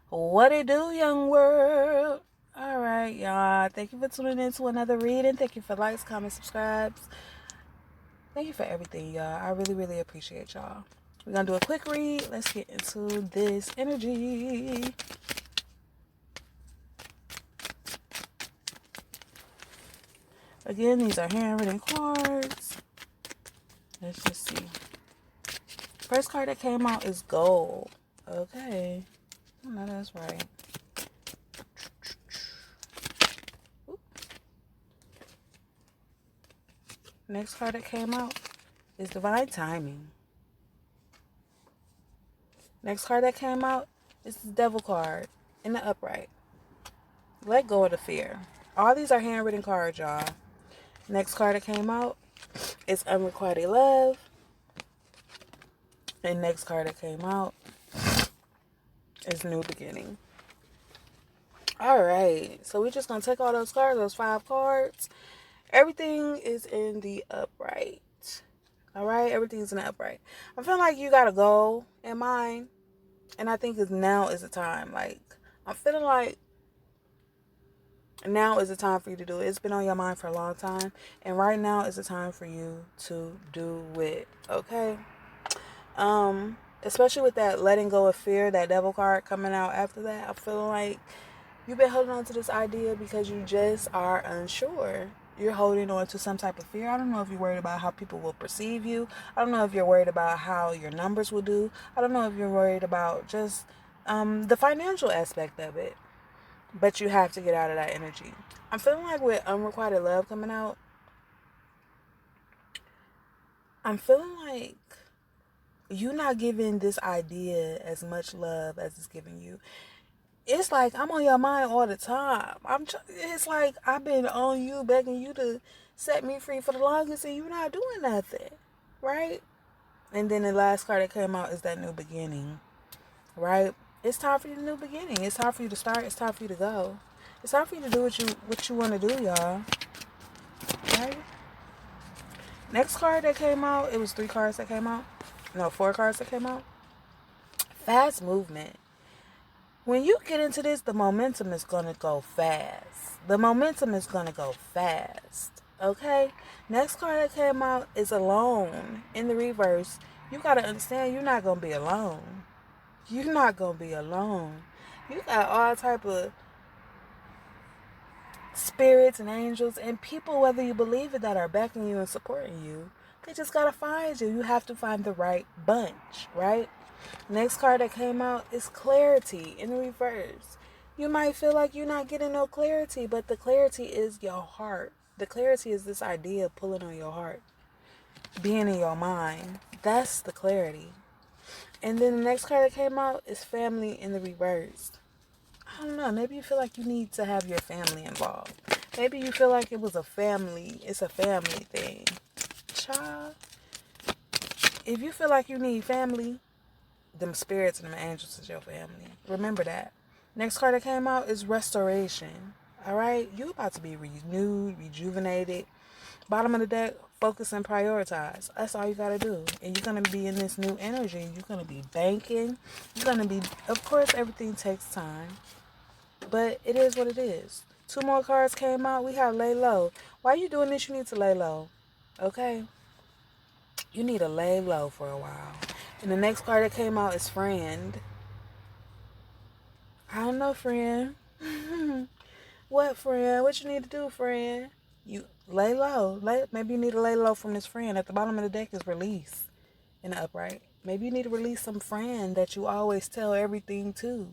What it do, young world? All right, y'all. Thank you for tuning in to another reading. Thank you for likes, comments, subscribes. Thank you for everything, y'all. I really, really appreciate y'all. We're going to do a quick read. Let's get into this energy. Again, these are handwritten cards. Let's just see. First card that came out is gold. Okay. No, that's right. Next card that came out is divine timing. Next card that came out is the devil card in the upright. Let go of the fear. All these are handwritten cards, y'all. Next card that came out is unrequited love. And next card that came out is new beginning. All right. So we're just going to take all those cards, those 5 cards. Everything is in the upright. All right? Everything's in the upright. I'm feeling like you got a goal in mind. And I think now is the time. Like, I'm feeling like now is the time for you to do it. It's been on your mind for a long time. And right now is the time for you to do it. Okay? Especially with that letting go of fear, that devil card coming out after that, I feel like you've been holding on to this idea because you just are unsure. You're holding on to some type of fear. I don't know if you're worried about how people will perceive you. I don't know if you're worried about how your numbers will do. I don't know if you're worried about just the financial aspect of it. But you have to get out of that energy. I'm feeling like with unrequited love coming out, I'm feeling like you're not giving this idea as much love as it's giving you. It's like I'm on your mind all the time. It's like I've been on you, begging you to set me free for the longest, and you're not doing nothing, right? And then the last card that came out is that new beginning, right? It's time for you to new beginning. It's time for you to start. It's time for you to go. It's time for you to do what you want to do, y'all. Right? Next card that came out, it was 3 cards that came out. No, 4 cards that came out. Fast movement. When you get into this, the momentum is going to go fast. The momentum is going to go fast. Okay? Next card that came out is alone. In the reverse, you got to understand you're not going to be alone. You're not going to be alone. You got all type of spirits and angels and people, whether you believe it, that are backing you and supporting you. They just got to find you. You have to find the right bunch, right? Next card that came out is clarity in the reverse. You might feel like you're not getting no clarity, but the clarity is your heart. The clarity is this idea pulling on your heart, being in your mind. That's the clarity. And then the next card that came out is family in the reverse. I don't know. Maybe you feel like you need to have your family involved. Maybe you feel like it's a family thing. Child, if you feel like you need family, them spirits and them angels is your family. Remember that. Next card that came out is restoration. All right? You about to be renewed, rejuvenated. Bottom of the deck, focus and prioritize. That's all you got to do. And you're going to be in this new energy. You're going to be banking. You're going to be, of course, everything takes time. But it is what it is. 2 more cards came out. We have lay low. While you doing this, you need to lay low. Okay? You need to lay low for a while. And the next card that came out is friend. I don't know, friend. What, friend? What you need to do, friend? You lay low. Maybe you need to lay low from this friend. At the bottom of the deck is release in the upright. Maybe you need to release some friend that you always tell everything to.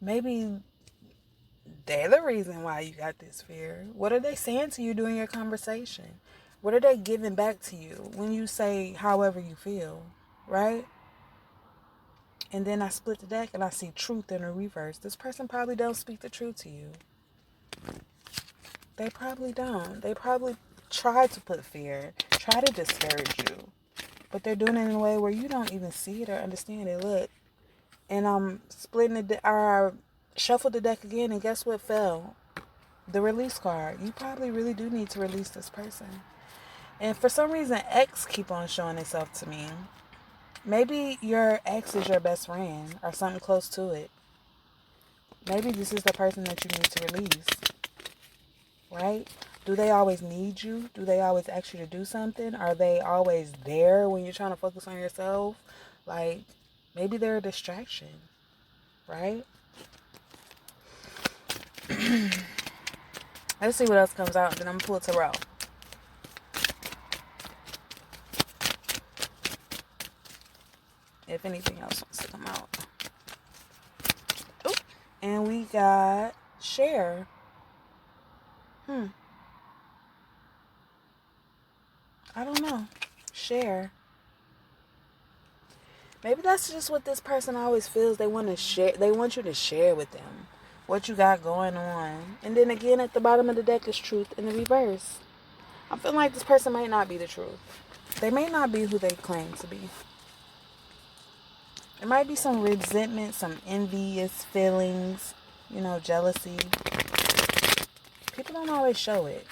Maybe they're the reason why you got this fear. What are they saying to you during your conversation? What are they giving back to you when you say however you feel, right? And then I split the deck and I see truth in the reverse. This person probably don't speak the truth to you. They probably don't. They probably try to put fear, try to discourage you. But they're doing it in a way where you don't even see it or understand it. Look. And I'm splitting I shuffled the deck again, and guess what fell? The release card. You probably really do need to release this person. And for some reason, X keep on showing itself to me. Maybe your ex is your best friend or something close to it. Maybe this is the person that you need to release, right? Do they always need you? Do they always ask you to do something? Are they always there when you're trying to focus on yourself? Like, maybe they're a distraction, right? Let's see what else comes out. Then I'm going to pull a tarot. If anything else wants to come out. Oh, and we got share. I don't know. Share. Maybe that's just what this person always feels. They want to share. They want you to share with them what you got going on. And then again, at the bottom of the deck is truth in the reverse. I feel like this person might not be the truth. They may not be who they claim to be. There might be some resentment, some envious feelings, jealousy. People don't always show it.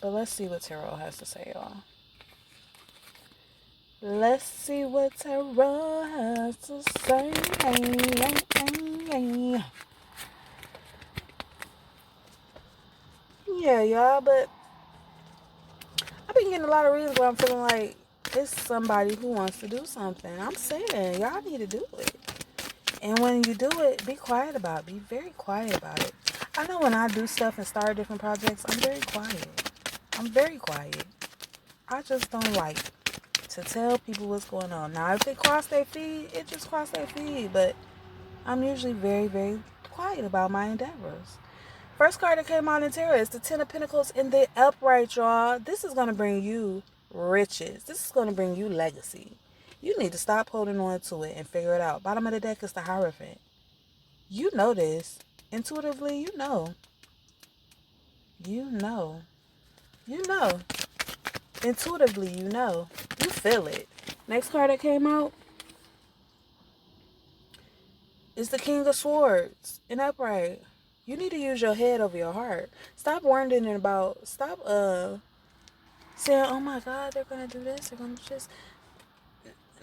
But let's see what tarot has to say, y'all. Let's see what tarot has to say. Yeah, y'all, but I've been getting a lot of reasons where I'm feeling like it's somebody who wants to do something. I'm saying, y'all need to do it. And when you do it, be quiet about it. Be very quiet about it. I know when I do stuff and start different projects, I'm very quiet. I just don't like to tell people what's going on. Now, if it cross their feed, it just cross their feed. But I'm usually very, very quiet about my endeavors. First card that came out in tarot is the Ten of Pentacles in the upright, y'all. This is going to bring you riches. This is going to bring you legacy. You need to stop holding on to it and figure it out. Bottom of the deck is the Hierophant. You know this. Intuitively, you know. Intuitively, you know. You feel it. Next card that came out is the King of Swords in upright. You need to use your head over your heart. Stop wondering about, saying, oh my God, they're going to do this. They're going to just.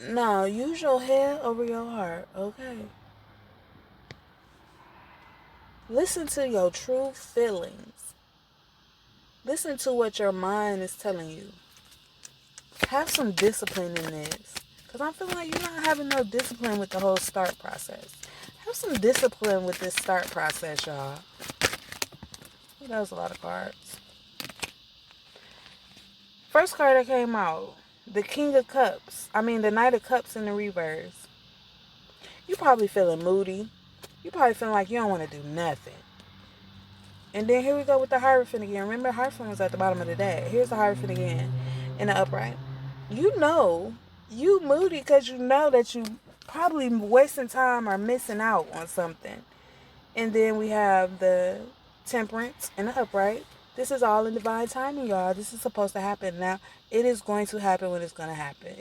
No, use your head over your heart, okay? Listen to your true feelings. Listen to what your mind is telling you. Have some discipline in this. Because I'm feeling like you're not having no discipline with the whole start process. Have some discipline with this start process, y'all. That was a lot of cards. First card that came out, the the Knight of Cups in the reverse. You probably feeling moody. You probably feeling like you don't want to do nothing. And then here we go with the Hierophant again. Remember, Hierophant was at the bottom of the deck. Here's the Hierophant again in the upright. You moody because you know that you probably wasting time or missing out on something. And then we have the Temperance in the upright. This is all in divine timing, y'all. This is supposed to happen. Now, it is going to happen when it's going to happen.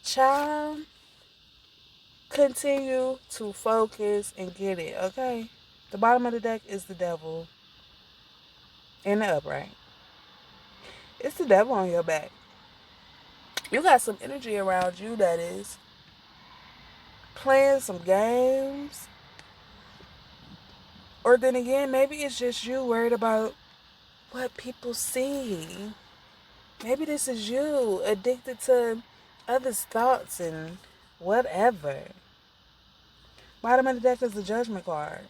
Child, continue to focus and get it, okay? The bottom of the deck is the Devil in the upright. It's the devil on your back. You got some energy around you that is playing some games. Or then again, maybe it's just you worried about what people see. Maybe this is you addicted to others' thoughts and whatever. Bottom of the deck is the Judgment card.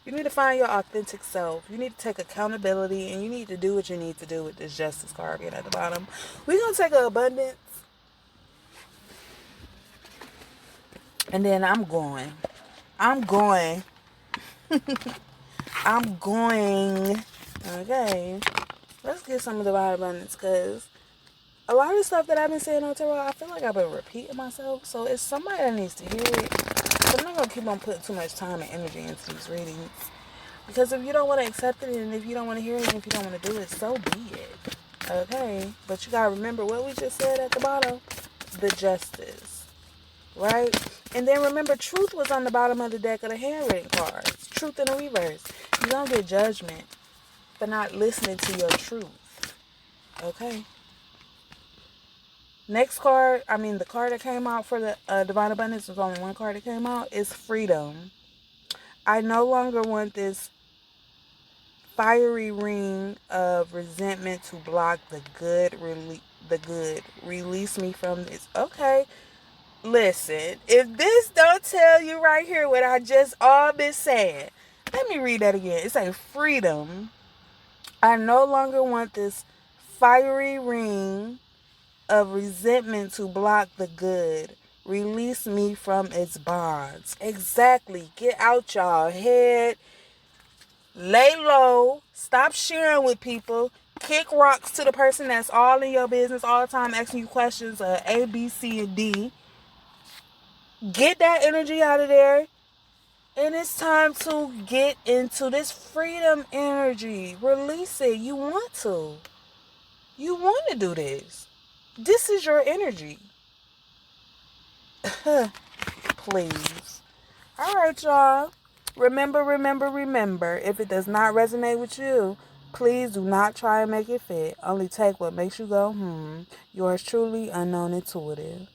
You need to find your authentic self. You need to take accountability, and you need to do what you need to do with this Justice card being at the bottom. We're going to take an Abundance. And then I'm going. Okay. Let's get some of the Divine Abundance, because a lot of stuff that I've been saying on tarot, I feel like I've been repeating myself. So it's somebody that needs to hear it. But I'm not going to keep on putting too much time and energy into these readings. Because if you don't want to accept it, and if you don't want to hear it, and if you don't want to do it, so be it. Okay? But you got to remember what we just said at the bottom. The Justice. Right? And then remember, Truth was on the bottom of the deck of the handwritten cards. Truth in the reverse. You don't get judgment for not listening to your truth. Okay? Next card, the card that came out for the Divine Abundance, there's only one card that came out, is freedom. I no longer want this fiery ring of resentment to block the good. Release me from this. Okay, listen. If this don't tell you right here what I just all been saying, let me read that again. It's like freedom. I no longer want this fiery ring of resentment to block the good. Release me from its bonds. Exactly. Get out y'all head. Lay low. Stop sharing with people. Kick rocks to the person that's all in your business all the time, asking you questions A, B, C, and D. Get that energy out of there. And it's time to get into this freedom energy. Release it. You want to. You want to do this. This is your energy. Please. All right, y'all. Remember. If it does not resonate with you, please do not try and make it fit. Only take what makes you go, Yours truly, Unknown Intuitive.